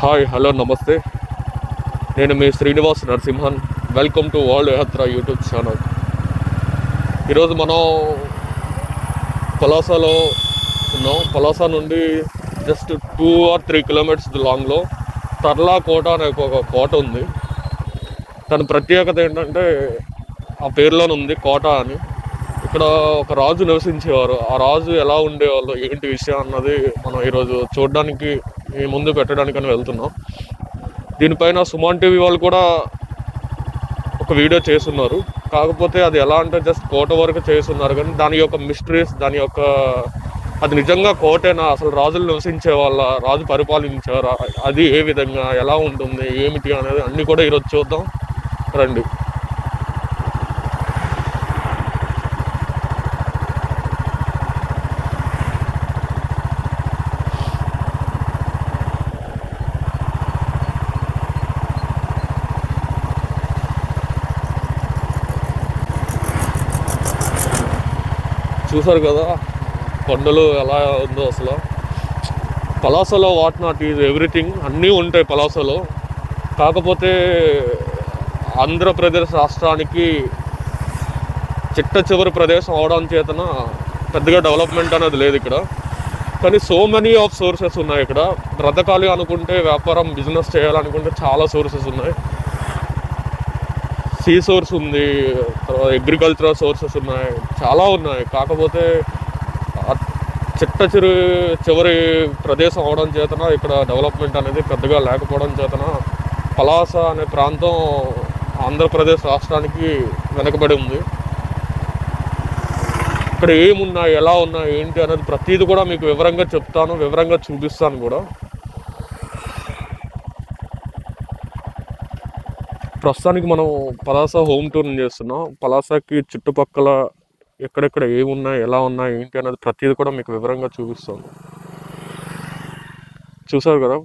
Hi, hello, namaste. నేను మీ Srinivas Narasimhan. Welcome to world Yatra YouTube channel. ఈరోజు మనం పలాసలో ఉన్నాం. పలాస నుండి జస్ట్ 2 or 3 కిలోమీటర్స్ లాంగ్లో తర్లా కోట అనే ఒక కోట ఉంది. దాని ప్రత్యేకత ఏంటంటే ఆ పేరులోనే ఉంది కోట అని. ఇక్కడ ఒక రాజు నివసించేవారు. ఆ రాజు ఎలా ఉండేవాళ్ళు, ఏంటి విషయం అన్నది మనం ఈరోజు చూడడానికి మీ ముందు పెట్టడానికని వెళ్తున్నాం. దీనిపైన సుమన్ టీవీ వాళ్ళు కూడా ఒక వీడియో చేస్తున్నారు. కాకపోతే అది ఎలా అంటే జస్ట్ కోట వరకు చేస్తున్నారు, కానీ దాని యొక్క మిస్టరీస్, దాని యొక్క అది నిజంగా కోటేనా, అసలు రాజులు నివసించే వాళ్ళ, రాజు పరిపాలించారా, అది ఏ విధంగా ఎలా ఉంటుంది, ఏమిటి అనేది అన్నీ కూడా ఈరోజు చూద్దాం రండి. చూసారు కదా కొండలు ఎలా ఉందో. అసలు పలాసలో వాట్ నాట్ ఈజ్ ఎవ్రీథింగ్, అన్నీ ఉంటాయి పలాసలో. కాకపోతే ఆంధ్రప్రదేశ్ రాష్ట్రానికి చిట్ట చివరి ప్రదేశం అవడం చేతన పెద్దగా డెవలప్మెంట్ అనేది లేదు ఇక్కడ. కానీ సో మెనీ ఆఫ్ సోర్సెస్ ఉన్నాయి ఇక్కడ. బ్రతకాలి అనుకుంటే, వ్యాపారం బిజినెస్ చేయాలనుకుంటే చాలా సోర్సెస్ ఉన్నాయి. సీ సోర్స్ ఉంది, తర్వాత అగ్రికల్చరల్ సోర్సెస్ ఉన్నాయి, చాలా ఉన్నాయి. కాకపోతే చివరి ప్రదేశం అవడం చేతన ఇక్కడ డెవలప్మెంట్ అనేది పెద్దగా లేకపోవడం చేతన పలాస అనే ప్రాంతం ఆంధ్రప్రదేశ్ రాష్ట్రానికి వెనకబడి ఉంది. ఇక్కడ ఏమున్నాయి, ఎలా ఉన్నాయి, ఏంటి అనేది ప్రతిదీ కూడా మీకు వివరంగా చెప్తాను, వివరంగా చూపిస్తాను కూడా. ప్రస్తుతానికి మనం పలాస హోమ్ టూర్ చేస్తున్నాం. పలాసకి చుట్టుపక్కల ఎక్కడెక్కడ ఏమున్నాయి, ఎలా ఉన్నాయి, ఏంటి అనేది ప్రతిదీ కూడా మీకు వివరంగా చూపిస్తాను. చూసారు కదా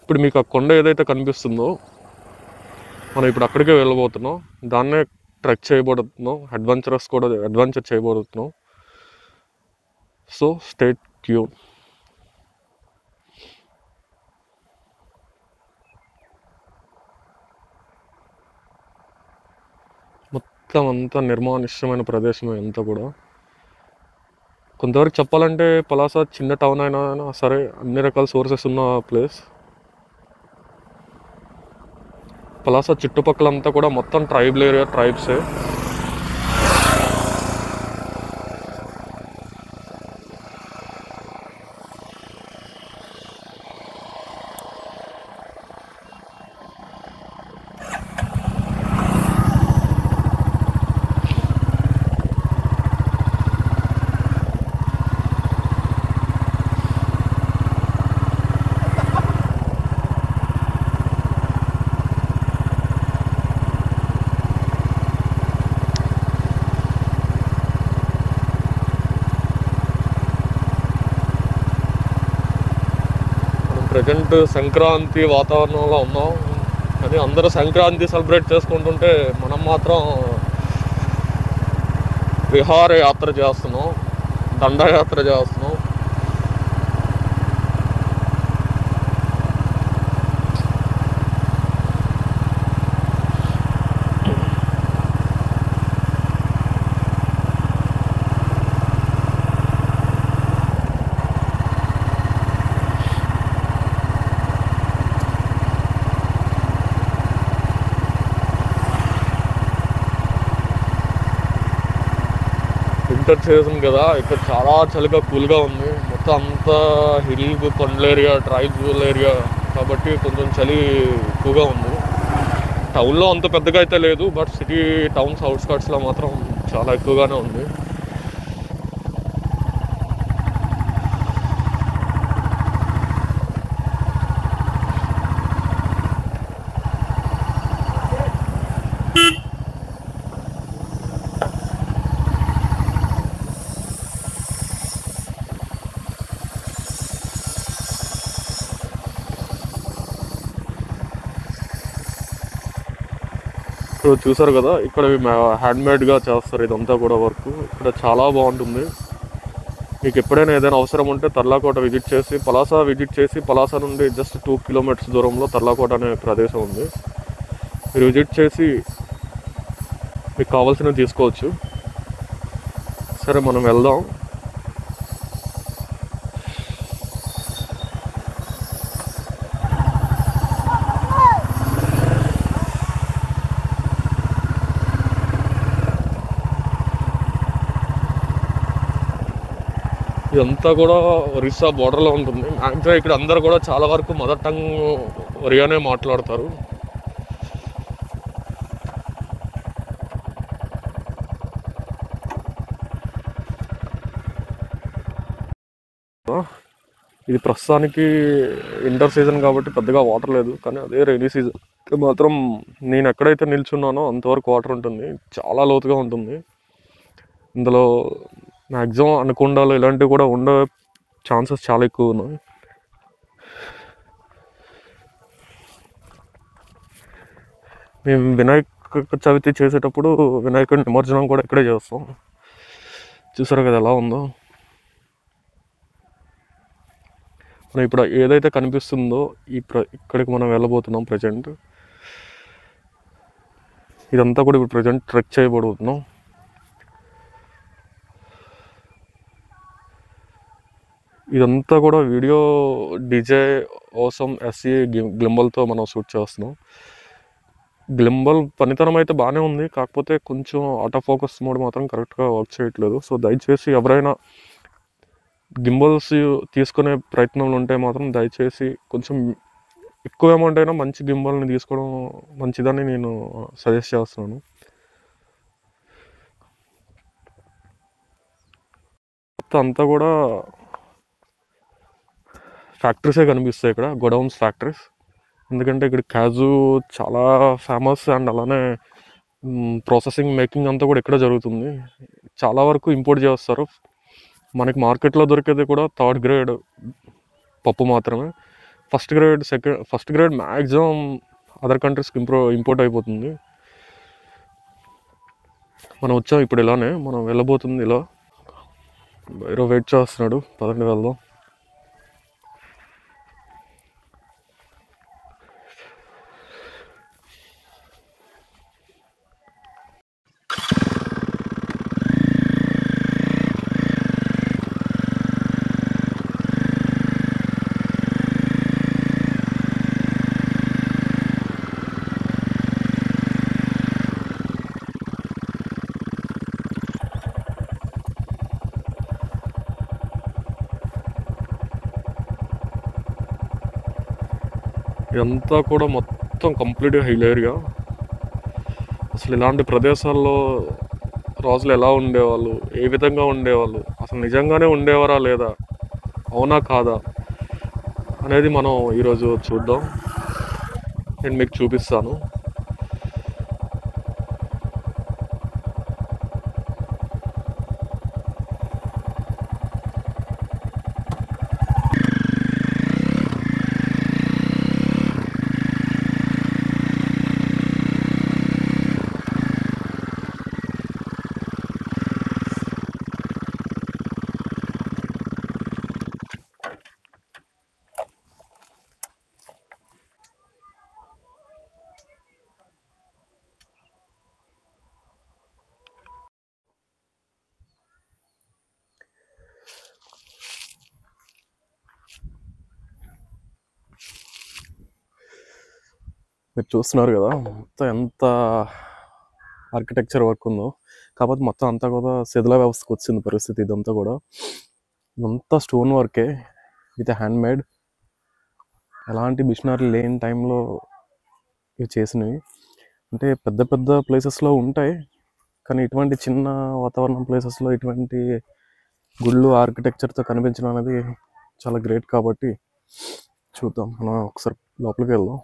ఇప్పుడు మీకు ఆ కొండ ఏదైతే కనిపిస్తుందో, మనం ఇప్పుడు అక్కడికే వెళ్ళబోతున్నాం. దాన్నే ట్రెక్ చేయబోతున్నాం, అడ్వెంచర్ చేయబోతున్నాం. So stay tune. మొత్తం అంతా నిర్మానుష్యమైన ప్రదేశమే అంతా కూడా. కొంతవరకు చెప్పాలంటే పలాస చిన్న టౌన్ అయినా సరే అన్ని రకాల సోర్సెస్ ఉన్న ప్లేస్. పలాస చుట్టుపక్కలంతా కూడా మొత్తం ట్రైబల్ ఏరియా, ట్రైబ్సే. ప్రజెంట్ సంక్రాంతి వాతావరణంలో ఉన్నాం. కానీ అందరూ సంక్రాంతి సెలబ్రేట్ చేసుకుంటుంటే మనం మాత్రం విహారయాత్ర చేస్తున్నాం, దండయాత్ర చేస్తున్నాం. వింటర్ సీజన్ కదా, ఇక్కడ చాలా చలిగా కూల్గా ఉంది. మొత్తం అంతా హిల్ కొండల ఏరియా, ట్రైబల్ ఏరియా కాబట్టి కొంచెం చలి ఎక్కువగా ఉంది. టౌన్లో అంత పెద్దగా అయితే లేదు, బట్ సిటీ టౌన్స్ అవుట్స్కట్స్లో మాత్రం చాలా ఎక్కువగానే ఉంది. ఇప్పుడు చూసారు కదా, ఇక్కడ హ్యాండ్మేడ్గా చేస్తారు ఇదంతా కూడా వర్క్. ఇక్కడ చాలా బాగుంటుంది. మీకు ఎప్పుడైనా ఏదైనా అవసరం ఉంటే తర్లాకోట విజిట్ చేసి, పలాస విజిట్ చేసి, పలాస నుండి జస్ట్ 2 కిలోమీటర్స్ దూరంలో తర్లాకోట అనే ప్రదేశం ఉంది. మీరు విజిట్ చేసి మీకు కావాల్సినవి తీసుకోవచ్చు. సరే, మనం వెళ్దాం. ఇదంతా కూడా ఒరిస్సా బోర్డర్లో ఉంటుంది. మ్యాక్సిమం ఇక్కడ అందరు కూడా చాలా వరకు మదర్ టంగ్ ఒరియానే మాట్లాడతారు. ఇది ప్రస్తుతానికి వింటర్ సీజన్ కాబట్టి పెద్దగా వాటర్ లేదు, కానీ అదే రైనీ సీజన్ మాత్రం నేను ఎక్కడైతే నిల్చున్నానో అంతవరకు వాటర్ ఉంటుంది. చాలా లోతుగా ఉంటుంది. ఇందులో మ్యాక్సిమం అనకొండాలు ఇలాంటివి కూడా ఉండే ఛాన్సెస్ చాలా ఎక్కువ ఉన్నాయి. మేము వినాయక చవితి చేసేటప్పుడు వినాయకుడి నిమజ్జనం కూడా ఇక్కడే చేస్తాం. చూసారు కదా ఎలా ఉందో. మనం ఇప్పుడు ఏదైతే కనిపిస్తుందో ఇక్కడికి మనం వెళ్ళబోతున్నాం ప్రజెంట్. ఇదంతా కూడా ఇప్పుడు ప్రజెంట్ ట్రెక్ చేయబడుతున్నాం. ఇదంతా కూడా వీడియో డిజే ఓసం ఎస్ఈ గ్లింబల్తో మనం షూట్ చేస్తున్నాం. గ్లింబల్ పనితనం అయితే బాగానే ఉంది, కాకపోతే కొంచెం ఆటో ఫోకస్ మోడ్ మాత్రం కరెక్ట్గా వర్క్ చేయట్లేదు. సో దయచేసి ఎవరైనా గింబల్స్ తీసుకునే ప్రయత్నంలో ఉంటే మాత్రం దయచేసి కొంచెం ఎక్కువ అమౌంట్ అయినా మంచి గింబల్ని తీసుకోవడం మంచిదని నేను సజెస్ట్ చేస్తున్నాను. అంతా కూడా ఫ్యాక్టరీసే కనిపిస్తాయి ఇక్కడ, గోడౌన్స్ ఫ్యాక్టరీస్. ఎందుకంటే ఇక్కడ క్యాజు చాలా ఫేమస్, అండ్ అలానే ప్రాసెసింగ్ మేకింగ్ అంతా కూడా ఇక్కడ జరుగుతుంది. చాలా వరకు ఇంపోర్ట్ చేస్తారు. మనకి మార్కెట్లో దొరికేది కూడా 3rd గ్రేడ్ పప్పు మాత్రమే. ఫస్ట్ గ్రేడ్ మ్యాక్సిమం అదర్ కంట్రీస్కి ఇంపోర్ట్ అయిపోతుంది. మనం వచ్చాం ఇప్పుడు ఇలానే, మనం వెళ్ళబోతుంది ఇలా. వేరే వెయిట్ చేస్తున్నాడు, పదండి వెళ్దాం. ఇదంతా కూడా మొత్తం కంప్లీట్గా హిల్ ఏరియా. అసలు ఇలాంటి ప్రదేశాల్లో రాజులు ఎలా ఉండేవాళ్ళు, ఏ విధంగా ఉండేవాళ్ళు, అసలు నిజంగానే ఉండేవారా లేదా, అవునా కాదా అనేది మనం ఈరోజు చూద్దాం. నేను మీకు చూపిస్తాను. మీరు చూస్తున్నారు కదా మొత్తం ఎంత ఆర్కిటెక్చర్ వర్క్ ఉందో. కాకపోతే మొత్తం అంతా కూడా శిథిల వ్యవస్థకు వచ్చింది పరిస్థితి. ఇదంతా కూడా ఇదంతా స్టోన్ వర్కే విత్ హ్యాండ్మేడ్. ఎలాంటి మిషనరీ లేని టైంలో ఇవి చేసినవి. అంటే పెద్ద పెద్ద ప్లేసెస్లో ఉంటాయి, కానీ ఇటువంటి చిన్న వాతావరణం ప్లేసెస్లో ఇటువంటి గుళ్ళు ఆర్కిటెక్చర్తో కనిపించడం అనేది చాలా గ్రేట్. కాబట్టి చూద్దాం, మనం ఒకసారి లోపలికి వెళ్దాం.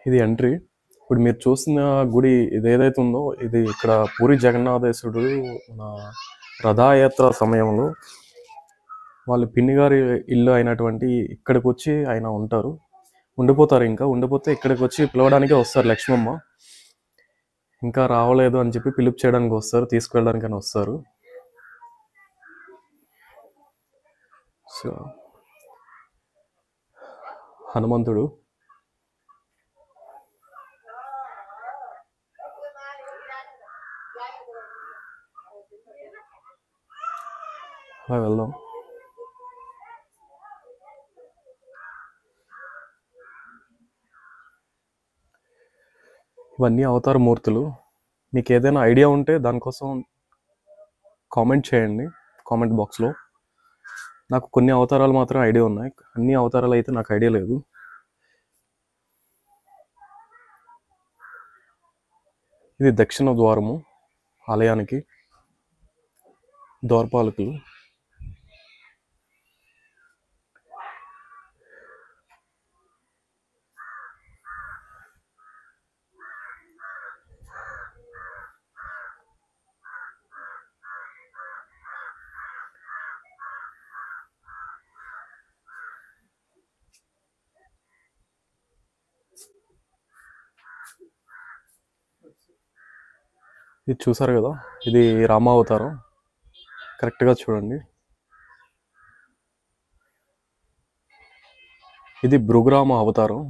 ఇది ఎంట్రీ. ఇప్పుడు మీరు చూస్తున్న గుడి ఇది ఏదైతే ఉందో, ఇది ఇక్కడ పూరి జగన్నాథేశ్వరుడు మన రథయాత్ర సమయంలో వాళ్ళు పిన్ని గారి ఇల్లు అయినటువంటి ఇక్కడికి వచ్చి ఆయన ఉంటారు, ఉండిపోతారు. ఇంకా ఉండిపోతే ఇక్కడికి వచ్చి పిలవడానికే వస్తారు లక్ష్మమ్మ. ఇంకా రావలేదు అని చెప్పి పిలుపు చేయడానికి వస్తారు, తీసుకువెళ్ళడానికి అని వస్తారు. సో హనుమంతుడు అలా వెళ్దాం. ఇవన్నీ అవతార మూర్తులు. మీకు ఏదైనా ఐడియా ఉంటే దానికోసం కామెంట్ చేయండి కామెంట్ బాక్స్లో. నాకు కొన్ని అవతారాలు మాత్రం ఐడియా ఉన్నాయి, అన్ని అవతారాలు అయితే నాకు ఐడియా లేదు. ఇది దక్షిణ ద్వారము ఆలయానికి, ద్వారపాలకులు. ఇది చూసారు కదా, ఇది రామావతారం. కరెక్ట్గా చూడండి. ఇది భృగురామ అవతారం.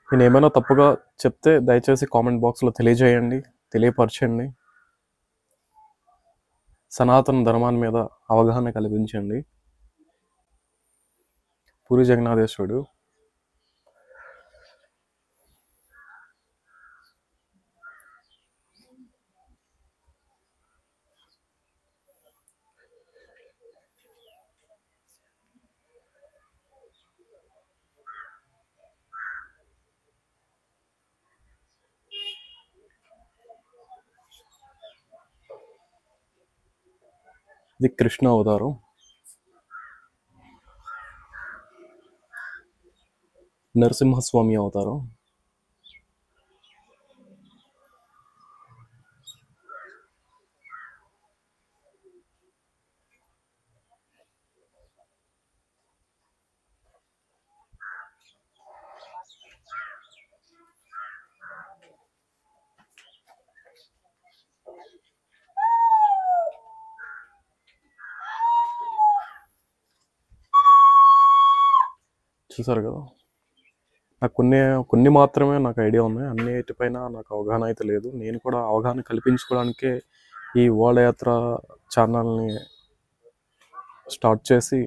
నేను ఏమైనా తప్పుగా చెప్తే దయచేసి కామెంట్ బాక్స్లో తెలియజేయండి, తెలియపరచండి. సనాతన ధర్మాన్ని మీద అవగాహన కల్పించండి. పూరి జగన్నాథేశ్వరుడు. ఇది కృష్ణ అవతారం. నరసింహస్వామి అవతారం. చూసారు కదా, నాకు కొన్ని మాత్రమే నాకు ఐడియా ఉన్నాయి, అన్నిటిపైన నాకు అవగాహన అయితే లేదు. నేను కూడా అవగాహన కల్పించుకోవడానికే ఈ ఓడయాత్ర ఛానల్ని స్టార్ట్ చేసి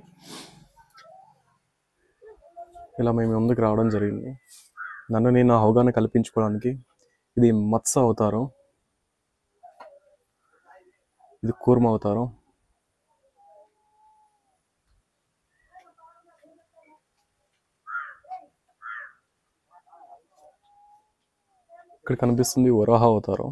ఇలా మేము ముందుకు రావడం జరిగింది, నన్ను నేను అవగాహన కల్పించుకోవడానికి. ఇది మత్స్య అవతారం. ఇది కూర్మ అవతారం. ఇక్కడ కనిపిస్తుంది వరాహ అవతారం.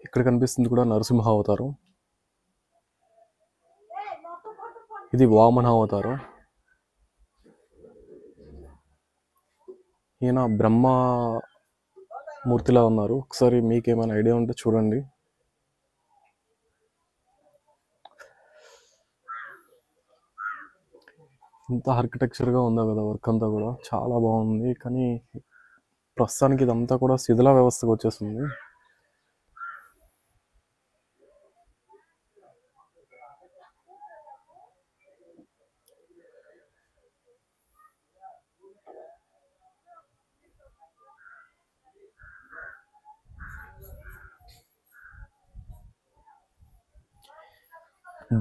ఇక్కడ కనిపిస్తుంది కూడా నరసింహ అవతారం. ఇది వామన అవతారం. ఈయన బ్రహ్మ మూర్తిలా ఉన్నారు. ఒకసారి మీకు ఏమైనా ఐడియా ఉంటే చూడండి. ఇంత ఆర్కిటెక్చర్గా ఉందా కదా, వర్క్ అంతా కూడా చాలా బాగుంది. కానీ ప్రస్తుతానికి ఇదంతా కూడా శిథిల వ్యవస్థకు వచ్చేస్తుంది.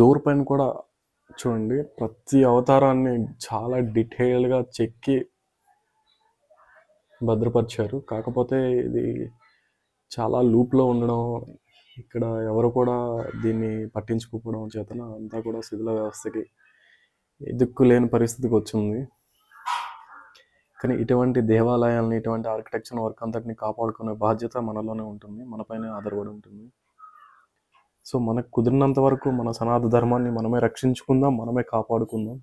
డోర్ పైన కూడా చూడండి, ప్రతి అవతారాన్ని చాలా డీటెయిల్గా చెక్కి భద్రపరిచారు. కాకపోతే ఇది చాలా లూప్లో ఉండడం, ఇక్కడ ఎవరు కూడా దీన్ని పట్టించుకోకపోవడం చేతన అంతా కూడా శిథిల వ్యవస్థకి దిక్కు లేని పరిస్థితికి వచ్చింది. కానీ ఇటువంటి దేవాలయాలని, ఇటువంటి ఆర్కిటెక్చర్ వర్క్ అంతటిని కాపాడుకునే బాధ్యత మనలోనే ఉంటుంది, మనపైనే ఆధారపడి ఉంటుంది. సో మనకు కుదిరినంత వరకు మన సనాతన ధర్మాన్ని మనమే రక్షించుకుందాం, మనమే కాపాడుకుందాం.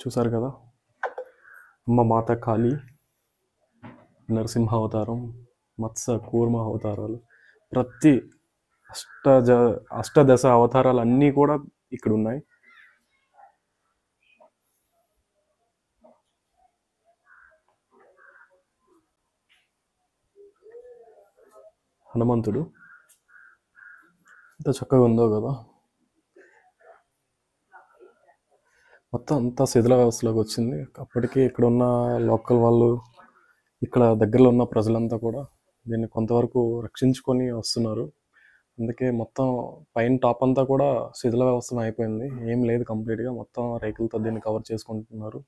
చూసారు కదా, అమ్మ మాత కాళీ, నరసింహ అవతారం, మత్స్య కూర్మ అవతారాలు, ప్రతి అష్టదశ అవతారాలు అన్నీ కూడా ఇక్కడ ఉన్నాయి. హనుమంతుడు ఎంత చక్కగా ఉందో కదా. మొత్తం అంతా శిథిల వ్యవస్థలోకి వచ్చింది. అప్పటికి ఇక్కడ ఉన్న లోకల్ వాళ్ళు, ఇక్కడ దగ్గరలో ఉన్న ప్రజలంతా కూడా దీన్ని కొంతవరకు రక్షించుకొని వస్తున్నారు. అందుకే మొత్తం పైన టాప్ అంతా కూడా శిథిల వ్యవస్థ అయిపోయింది. ఏం లేదు, కంప్లీట్గా మొత్తం రేకులతో దీన్ని కవర్ చేసుకుంటున్నారు.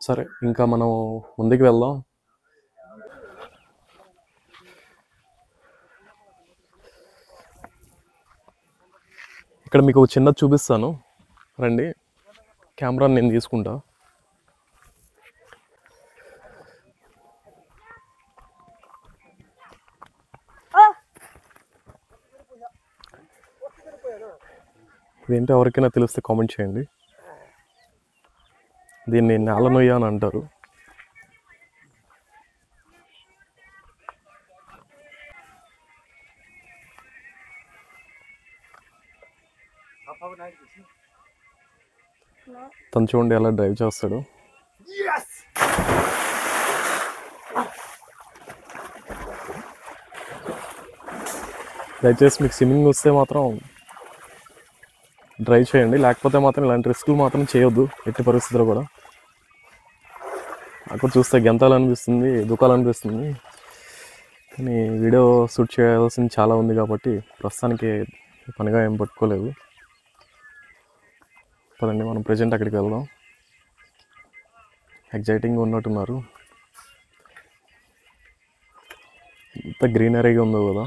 సరే, ఇంకా మనం ముందుకు వెళ్దాం. ఇక్కడ మీకు ఒక చిన్నది చూపిస్తాను, రండి. కెమెరాని నేను తీసుకుంటా. ఇదేంటో ఎవరికైనా తెలిస్తే కామెంట్ చేయండి. దీన్ని నేల నొయ్య అని అంటారు. తను చూడండి ఎలా డ్రైవ్ చేస్తాడు. దయచేసి మీకు స్విమ్మింగ్ వస్తే మాత్రం డ్రైవ్ చేయండి, లేకపోతే మాత్రం ఇలాంటి రిస్కులు మాత్రం చేయొద్దు ఎట్టి పరిస్థితుల్లో కూడా. నాకు చూస్తే గెంతాలనిపిస్తుంది, దుఃఖాలనిపిస్తుంది, కానీ వీడియో షూట్ చేయాల్సింది చాలా ఉంది కాబట్టి ప్రస్తుతానికి పనిగా ఏం పట్టుకోలేదు. పదండి మనం ప్రజెంట్ అక్కడికి వెళ్దాం. ఎగ్జైటింగ్గా ఉన్నట్టున్నారు, ఇంత గ్రీనరీగా ఉందో కదా.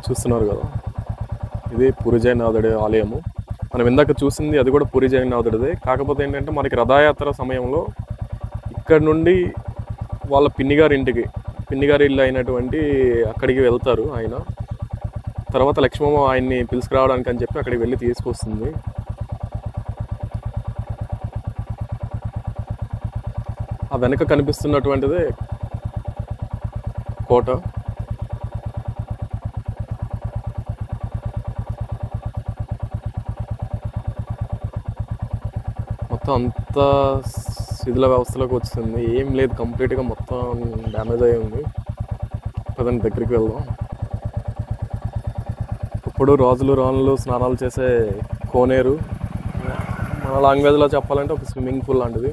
చూస్తున్నారు కదా, ఇది పూరి జగన్నాథుడి ఆలయము. మనం ఇందాక చూసింది అది కూడా పూరి జగన్నాథుడిదే. కాకపోతే ఏంటంటే మనకి రథయాత్ర సమయంలో ఇక్కడ నుండి వాళ్ళ పిన్నిగారి ఇంటికి, పిన్నిగారి ఇల్లు అయినటువంటి అక్కడికి వెళ్తారు ఆయన. తర్వాత లక్ష్మమ్మ ఆయన్ని పిలుచుకురావడానికి అని చెప్పి అక్కడికి వెళ్ళి తీసుకొస్తుంది. ఆ వెనక కనిపిస్తున్నటువంటిదే కోట. మొత్తం అంతా శిథిల వ్యవస్థలోకి వచ్చింది, ఏం లేదు, కంప్లీట్గా మొత్తం డ్యామేజ్ అయి ఉంది. పదండి దగ్గరికి వెళ్దాం. ఇప్పుడు రాజులు రాణులు స్నానాలు చేసే కోనేరు, మన లాంగ్వేజ్లో చెప్పాలంటే ఒక స్విమ్మింగ్ పూల్ లాంటిది.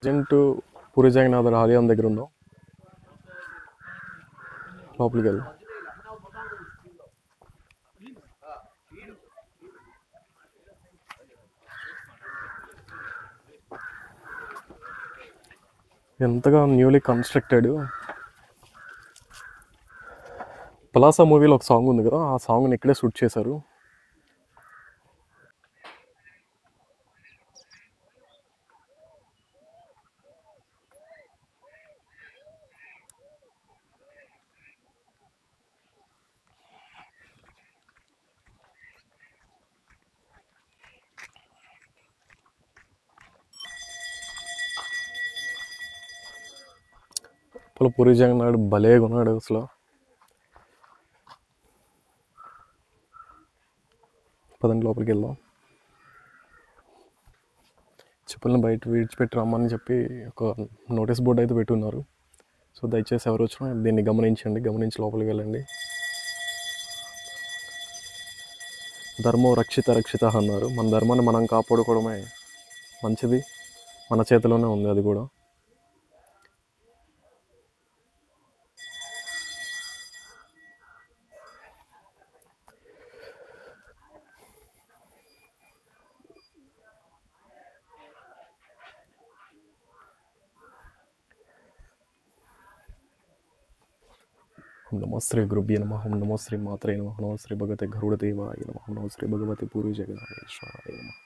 ప్రజెంట్ పూరి జగన్నాథుడి ఆలయం దగ్గర ఉన్నాం. లోపలికి వెళ్ళి ఎంతగా న్యూలీ కన్స్ట్రక్టెడ్. పలాస మూవీలో ఒక సాంగ్ ఉంది కదా, ఆ సాంగ్ని ఇక్కడే షూట్ చేశారు. లోపల పూరి జగన్నాథుడు భలేగా ఉన్నాడు అసలు. పదండి లోపలికి వెళ్దాం. చెప్పులను బయట విడిచిపెట్టి రమ్మని చెప్పి ఒక నోటీస్ బోర్డు అయితే పెట్టి ఉన్నారు. సో దయచేసి ఎవరు వచ్చినా దీన్ని గమనించండి, గమనించి లోపలికి వెళ్ళండి. ధర్మో రక్షిత రక్షిత అన్నారు. మన ధర్మాన్ని మనం కాపాడుకోవడమే మంచిది, మన చేతిలోనే ఉంది అది కూడా. ఓం నమో శ్రీ గురుభ్యో నమః. ఓం నమో శ్రీ మాత్రే నమః. నమో శ్రీ భగవతే గరుడదేవాయ నమః. నమో శ్రీ భగవతి పూరి జగన్నాథేశ్వరాయ నమః.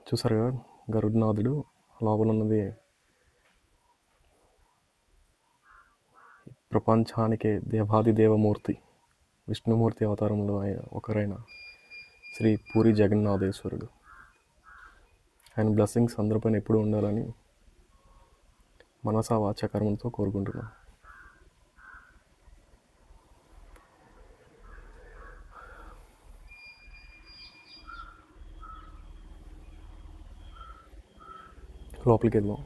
చూసారు కదా గరుడనాథుడు లోపల ఉన్నది ప్రపంచానికే దేవాది దేవమూర్తి, విష్ణుమూర్తి అవతారంలో ఒకరైన శ్రీ పూరి జగన్నాథేశ్వరుడు. ఆయన బ్లెస్సింగ్స్ అందరిపైన ఎప్పుడు ఉండాలని మనసా వాచ కర్మంతో కోరుకుంటున్నాను. లోపలికి వెళ్దాం.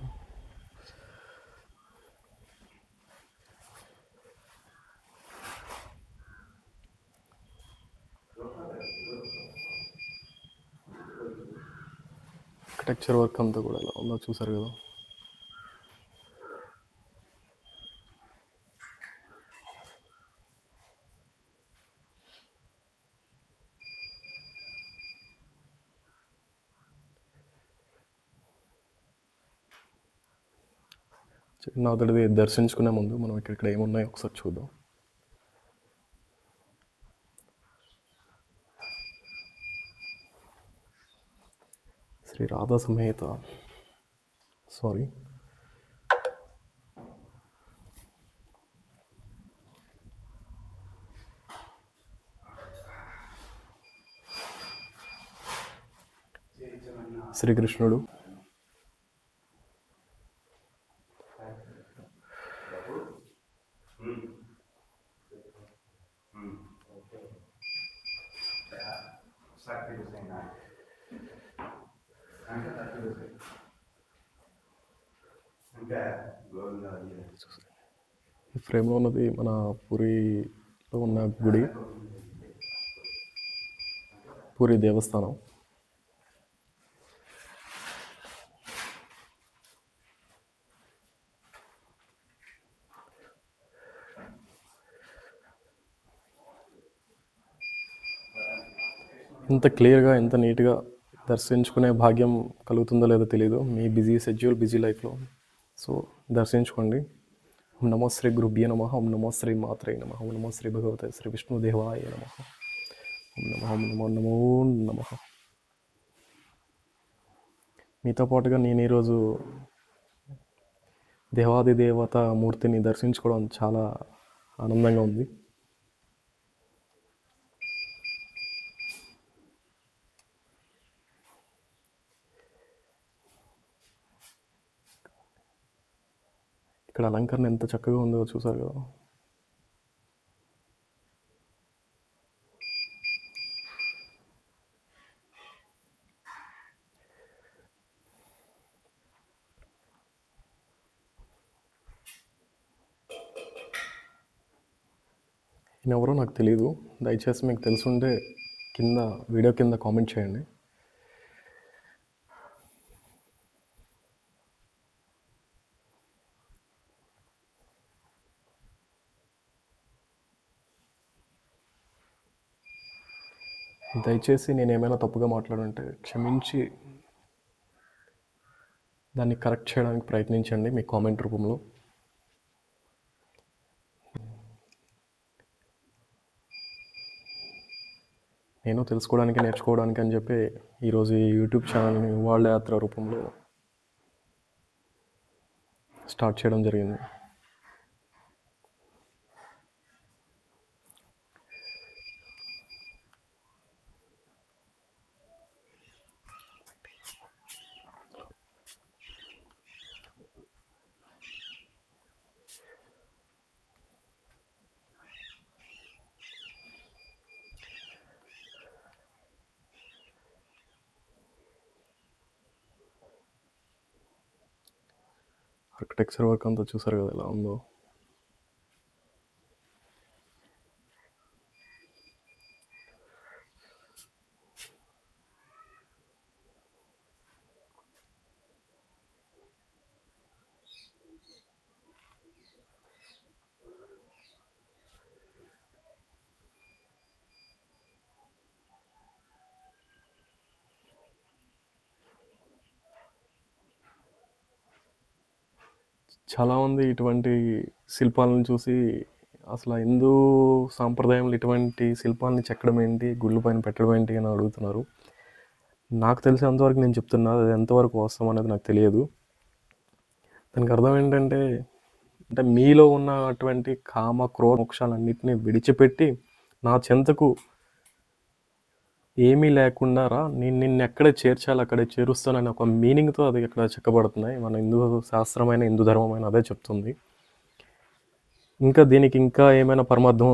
ఆర్కిటెక్చర్ వర్క్ అంతా కూడా ఎలా ఉందో చూసారు కదా. జగన్నాథుడిది దర్శించుకునే ముందు మనం ఇక్కడ ఏమున్నాయో ఒకసారి చూద్దాం. శ్రీ రాధా సమేత సారీ శ్రీకృష్ణుడు, ఈ ఫ్రేమ్లో ఉన్నది మన పూరిలో ఉన్న గుడి, పూరి దేవస్థానం. ఇంత క్లియర్గా, ఎంత నీట్గా దర్శించుకునే భాగ్యం కలుగుతుందో లేదో తెలియదు మీ బిజీ షెడ్యూల్, బిజీ లైఫ్లో. సో దర్శించుకోండి. ఓం నమో శ్రీ గురుభ్యో నమః. ఓం నమో శ్రీ మాత్రే నమః. ఓం నమో శ్రీ భగవతే శ్రీ విష్ణుదేవాయ నమః. ఓం నమః. ఓం నమో నమో నమః. మీతో పాటుగా నేను ఈరోజు దేవాది దేవత మూర్తిని దర్శించుకోవడం చాలా ఆనందంగా ఉంది. ఇక్కడ అలంకరణ ఎంత చక్కగా ఉందో చూసారు కదా. ఈయన ఎవరో నాకు తెలియదు. దయచేసి మీకు తెలుసుంటే కింద వీడియో కింద కామెంట్ చేయండి. దయచేసి నేను ఏమైనా తప్పుగా మాట్లాడుంటే క్షమించి దాన్ని కరెక్ట్ చేయడానికి ప్రయత్నించండి మీ కామెంట్ రూపంలో. నేను తెలుసుకోవడానికి, నేర్చుకోవడానికి అని చెప్పి ఈరోజు ఈ యూట్యూబ్ ఛానల్ని వాళ్ళ యాత్ర రూపంలో స్టార్ట్ చేయడం జరిగింది. ఆర్కిటెక్చర్ వర్క్ అంతా చూసారు కదా ఎలా ఉందో. చాలామంది ఇటువంటి శిల్పాలను చూసి అసలు హిందూ సాంప్రదాయంలో ఇటువంటి శిల్పాలని చెక్కడం ఏంటి, గుళ్ళు పైన పెట్టడం ఏంటి అని అడుగుతున్నారు. నాకు తెలిసినంతవరకు నేను చెప్తున్నా, అది ఎంతవరకు వాస్తవం అనేది నాకు తెలియదు. దానికి అర్థం ఏంటంటే, అంటే మీలో ఉన్నటువంటి కామ క్రోధ మోక్షాలన్నింటినీ విడిచిపెట్టి నా చెంతకు ఏమీ లేకుండా రా, నేను నిన్ను ఎక్కడ చేర్చాలి అక్కడే చేరుస్తానని ఒక మీనింగ్తో అది ఇక్కడ చెక్కబడుతున్నాయి. మన హిందూ శాస్త్రమైన హిందూ ధర్మమైన అదే చెప్తుంది. ఇంకా దీనికి ఇంకా ఏమైనా పరమార్థం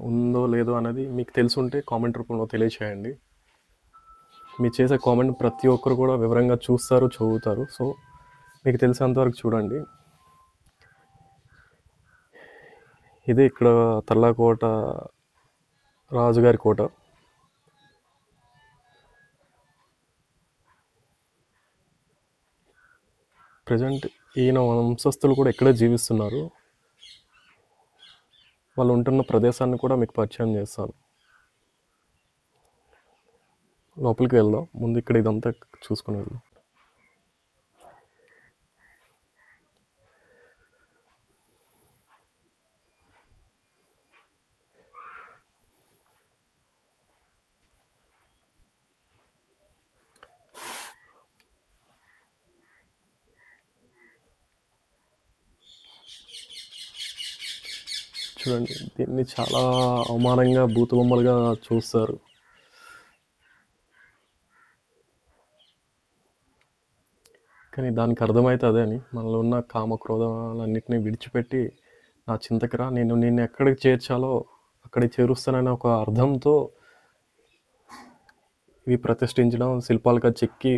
ఉందో లేదో అనేది మీకు తెలుసుంటే కామెంట్ రూపంలో తెలియచేయండి. మీరు చేసే కామెంట్ ప్రతి ఒక్కరు కూడా వివరంగా చూస్తారు, చదువుతారు. సో మీకు తెలిసినంతవరకు చూడండి. ఇది ఇక్కడ తర్లాకోట రాజుగారి కోట. ప్రజెంట్ ఈయన వంశస్థులు కూడా ఇక్కడే జీవిస్తున్నారు. వాళ్ళు ఉంటున్న ప్రదేశాన్ని కూడా మీకు పరిచయం చేస్తాను. లోపలికి వెళ్దాం. ముందు ఇక్కడ ఇదంతా చూసుకుని వెళ్దాం. చూడండి, దీన్ని చాలా అవమానంగా భూత బొమ్మలుగా చూస్తారు. కానీ దానికి అర్థమైతే అదే అని, మనలో ఉన్న కామక్రోధాలన్నింటినీ విడిచిపెట్టి నా చింతకిరా, నిన్ను ఎక్కడికి చేర్చాలో అక్కడికి చేరుస్తానని ఒక అర్థంతో ఇవి ప్రతిష్ఠించడం, శిల్పాలుగా చెక్కి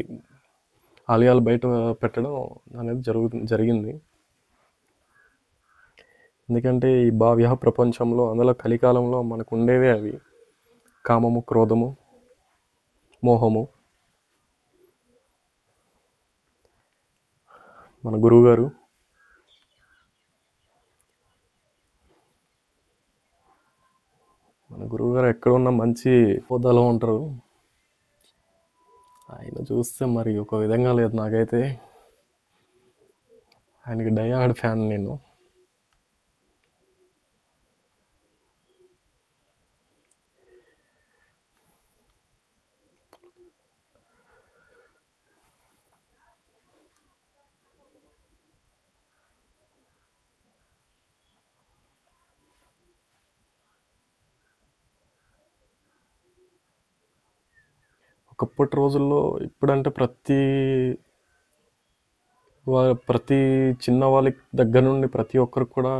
ఆలయాలు బయట పెట్టడం అనేది జరిగింది. ఎందుకంటే ఈ భావ్య ప్రపంచంలో, అందులో కలికాలంలో మనకు ఉండేవే అవి: కామము, క్రోధము, మోహము. మన గురువుగారు ఎక్కడ ఉన్న మంచి హోదాలో ఉంటారు. ఆయన చూస్తే మరి ఒక విధంగా లేదు. నాకైతే ఆయనకి డయాడ్ ఫ్యాన్ నేను. ఒకప్పటి రోజుల్లో, ఇప్పుడంటే ప్రతి చిన్న వాళ్ళ దగ్గర నుండి ప్రతి ఒక్కరికి కూడా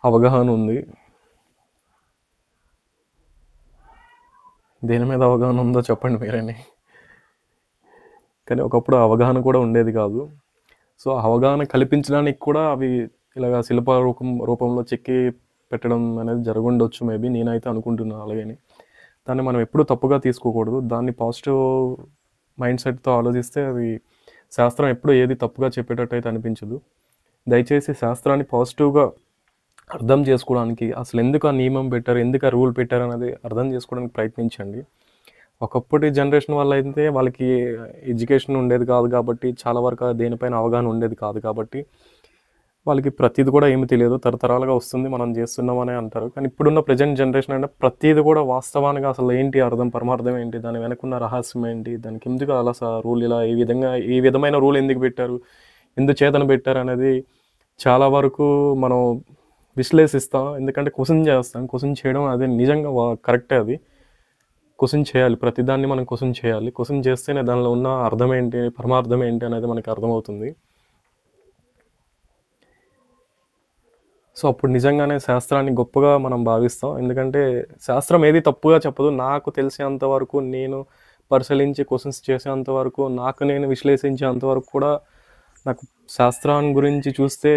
అవగాహన ఉంది. దేని మీద అవగాహన ఉందో చెప్పండి మీరేనే. కానీ ఒకప్పుడు అవగాహన కూడా ఉండేది కాదు. సో అవగాహన కల్పించడానికి కూడా అవి ఇలాగ శిల్ప రూపంలో చెక్కి పెట్టడం అనేది జరుగుండొచ్చు మేబీ, నేనైతే అనుకుంటున్నాను అలాగని. దాన్ని మనం ఎప్పుడూ తప్పుగా తీసుకోకూడదు. దాన్ని పాజిటివ్ మైండ్ సెట్తో ఆలోచిస్తే అది శాస్త్రం ఎప్పుడూ ఏది తప్పుగా చెప్పేటట్టు అయితే అనిపించదు. దయచేసి శాస్త్రాన్ని పాజిటివ్గా అర్థం చేసుకోవడానికి, అసలు ఎందుకు ఆ నియమం పెట్టారు, ఎందుకు ఆ రూల్ పెట్టారు అనేది అర్థం చేసుకోవడానికి ప్రయత్నించండి. ఒకప్పటి జనరేషన్ వల్ల అయితే వాళ్ళకి ఎడ్యుకేషన్ ఉండేది కాదు కాబట్టి, చాలా వరకు దేనిపైన అవగాహన ఉండేది కాదు కాబట్టి వాళ్ళకి ప్రతిది కూడా ఏమి తెలియదు, తరతరాలుగా వస్తుంది, మనం చేస్తున్నామని అంటారు. కానీ ఇప్పుడున్న ప్రజెంట్ జనరేషన్ అంటే ప్రతిది కూడా వాస్తవానికి అసలు ఏంటి అర్థం, పరమార్థం ఏంటి, దాని వెనకున్న రహస్యం ఏంటి, దానికి ఎందుకు అలా రూల్ ఇలా ఈ విధమైన రూల్ ఎందుకు పెట్టారు, ఎందుచేతన పెట్టారు అనేది చాలా వరకు మనం విశ్లేషిస్తాం. ఎందుకంటే క్వశ్చన్ చేస్తాం. క్వశ్చన్ చేయడం అది నిజంగా కరెక్టే. అది క్వశ్చన్ చేయాలి, ప్రతిదాన్ని మనం క్వశ్చన్ చేయాలి. క్వశ్చన్ చేస్తేనే దానిలో ఉన్న అర్థం ఏంటి, పరమార్థం ఏంటి అనేది మనకి అర్థమవుతుంది. సో అప్పుడు నిజంగానే శాస్త్రాన్ని గొప్పగా మనం భావిస్తాం. ఎందుకంటే శాస్త్రం ఏది తప్పుగా చెప్పదు. నాకు తెలిసేంత వరకు, నేను పరిశీలించి క్వశ్చన్స్ చేసేంత వరకు, నాకు నేను విశ్లేషించేంత వరకు కూడా నాకు శాస్త్రాన్ని గురించి చూస్తే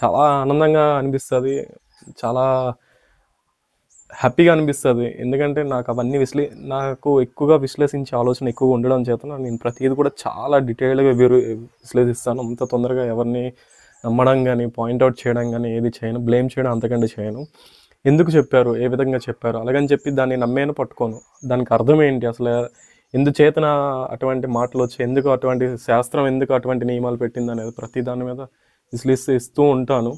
చాలా ఆనందంగా అనిపిస్తుంది, చాలా హ్యాపీగా అనిపిస్తుంది. ఎందుకంటే నాకు అవన్నీ నాకు ఎక్కువగా విశ్లేషించే ఆలోచన ఎక్కువగా ఉండడం చేత నేను ప్రతిదీ కూడా చాలా డీటెయిల్డ్గా విశ్లేషిస్తాను. అంత తొందరగా ఎవరిని నమ్మడం కానీ, పాయింట్అవుట్ చేయడం కానీ ఏది చేయను, బ్లేమ్ చేయడం అంతకంటే చేయను. ఎందుకు చెప్పారు, ఏ విధంగా చెప్పారు అలాగని చెప్పి దాన్ని నమ్మేను, పట్టుకోను. దానికి అర్థం ఏంటి అసలు, ఎందుచేతన అటువంటి మాటలు వచ్చి, ఎందుకు అటువంటి శాస్త్రం ఎందుకు అటువంటి నియమాలు పెట్టింది అనేది ప్రతి దాని మీద విశ్లేషిస్తూ ఉంటాను.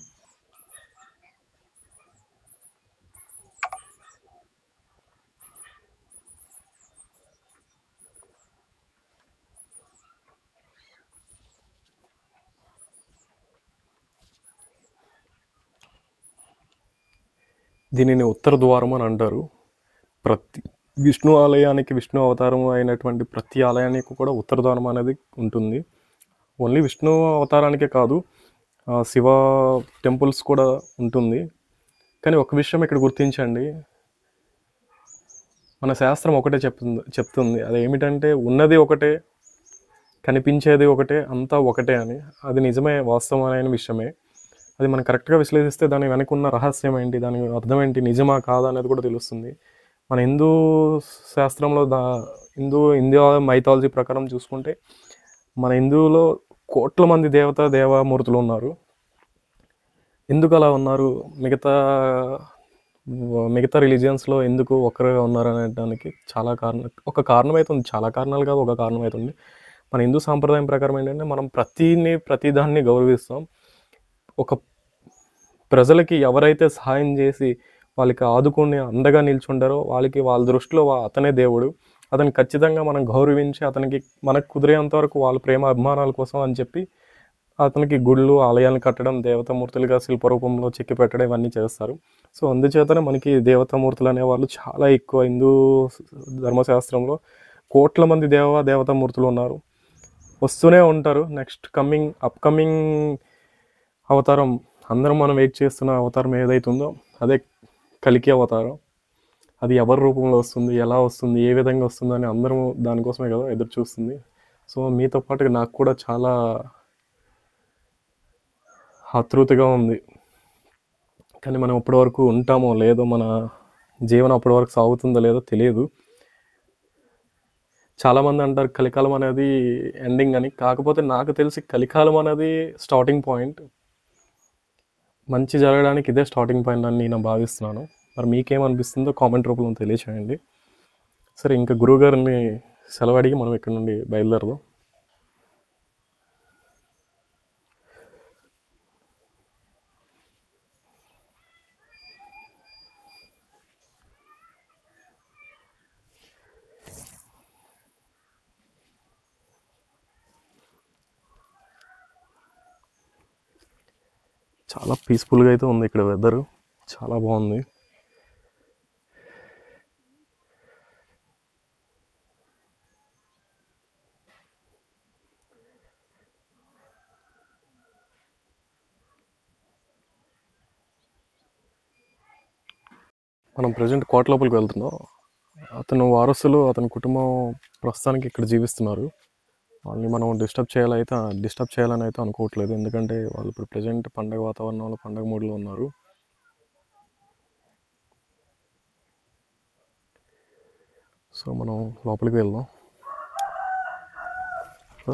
దీనిని ఉత్తర ద్వారం అని అంటారు. ప్రతి విష్ణు ఆలయానికి, విష్ణు అవతారం అయినటువంటి ప్రతి ఆలయానికి కూడా ఉత్తర ద్వారం అనేది ఉంటుంది. ఓన్లీ విష్ణు అవతారానికే కాదు, శివ టెంపుల్స్ కూడా ఉంటుంది. కానీ ఒక విషయం ఇక్కడ గుర్తించండి, మన శాస్త్రం ఒకటే చెప్తుంది అది ఏమిటంటే ఉన్నది ఒకటే, కనిపించేది ఒకటే, అంతా ఒకటే అని. అది నిజమే, వాస్తవమైన విషయమే. అది మనం కరెక్ట్గా విశ్లేషిస్తే దాని వెనక ఉన్న రహస్యం ఏంటి, దాని అర్థం ఏంటి, నిజమా కాదా అనేది కూడా తెలుస్తుంది. మన హిందూ శాస్త్రంలో ఇండియా మైథాలజీ ప్రకారం చూసుకుంటే మన హిందువులో కోట్ల మంది దేవమూర్తులు ఉన్నారు. ఎందుకు అలా ఉన్నారు, మిగతా రిలీజియన్స్లో ఎందుకు ఒక్కరుగా ఉన్నారు అనేదానికి చాలా ఒక కారణం అయితే ఉంది. చాలా కారణాలు కాదు, ఒక కారణం అయితే ఉంది. మన హిందూ సాంప్రదాయం ప్రకారం ఏంటంటే మనం ప్రతిదాన్ని గౌరవిస్తాం. ఒక ప్రజలకి ఎవరైతే సహాయం చేసి వాళ్ళకి ఆదుకొని అండగా నిల్చుంటారో వాళ్ళ దృష్టిలో అతనే దేవుడు. అతను ఖచ్చితంగా మనం గౌరవించి అతనికి మనకు కుదిరేంత వరకు వాళ్ళ ప్రేమ అభిమానాల కోసం అని చెప్పి అతనికి గుళ్ళు, ఆలయాలను కట్టడం, దేవతామూర్తులుగా శిల్పరూపంలో చెక్కి పెట్టడం ఇవన్నీ చేస్తారు. సో అందుచేతనే మనకి దేవతామూర్తులు అనేవాళ్ళు చాలా ఎక్కువ. హిందూ ధర్మశాస్త్రంలో కోట్ల మంది దేవతామూర్తులు ఉన్నారు, వస్తూనే ఉంటారు. నెక్స్ట్ అప్కమింగ్ అవతారం, అందరం మనం వెయిట్ చేస్తున్న అవతారం ఏదైతుందో అదే కలికి అవతారం. అది ఎవరి రూపంలో వస్తుంది, ఎలా వస్తుంది, ఏ విధంగా వస్తుంది అని అందరం దానికోసమే కదా ఎదురు చూస్తుంది. సో మీతో పాటుగా నాకు కూడా చాలా ఆతృతగా ఉంది. కానీ మనం అప్పటి వరకు ఉంటామో లేదో, మన జీవనం అప్పటి వరకు సాగుతుందో లేదో తెలియదు. చాలామంది అంటారు కలికాలం అనేది ఎండింగ్ అని. కాకపోతే నాకు తెలిసి కలికాలం అనేది స్టార్టింగ్ పాయింట్. మంచి జరగడానికి ఇదే స్టార్టింగ్ పాయింట్ అని నేను భావిస్తున్నాను. మరి మీకేమనిపిస్తుందో కామెంట్ రూపంలో తెలియచేయండి. సరే, ఇంకా గురువుగారిని సెలవు అడిగి మనం ఇక్కడ నుండి బయలుదేరదాం. చాలా పీస్ఫుల్గా అయితే ఉంది ఇక్కడ, వెదర్ చాలా బాగుంది. మనం ప్రజెంట్ కోట లోపలికి వెళ్తున్నాం. అతను వారసులు, అతని కుటుంబం ప్రస్తుతానికి ఇక్కడ జీవిస్తున్నారు. వాళ్ళని మనం డిస్టర్బ్ చేయాలని అయితే అనుకోవట్లేదు. ఎందుకంటే వాళ్ళు ఇప్పుడు ప్రజెంట్ పండగ వాతావరణంలో, పండగ మూడ్లో ఉన్నారు. సో మనం లోపలికి వెళ్దాం. సో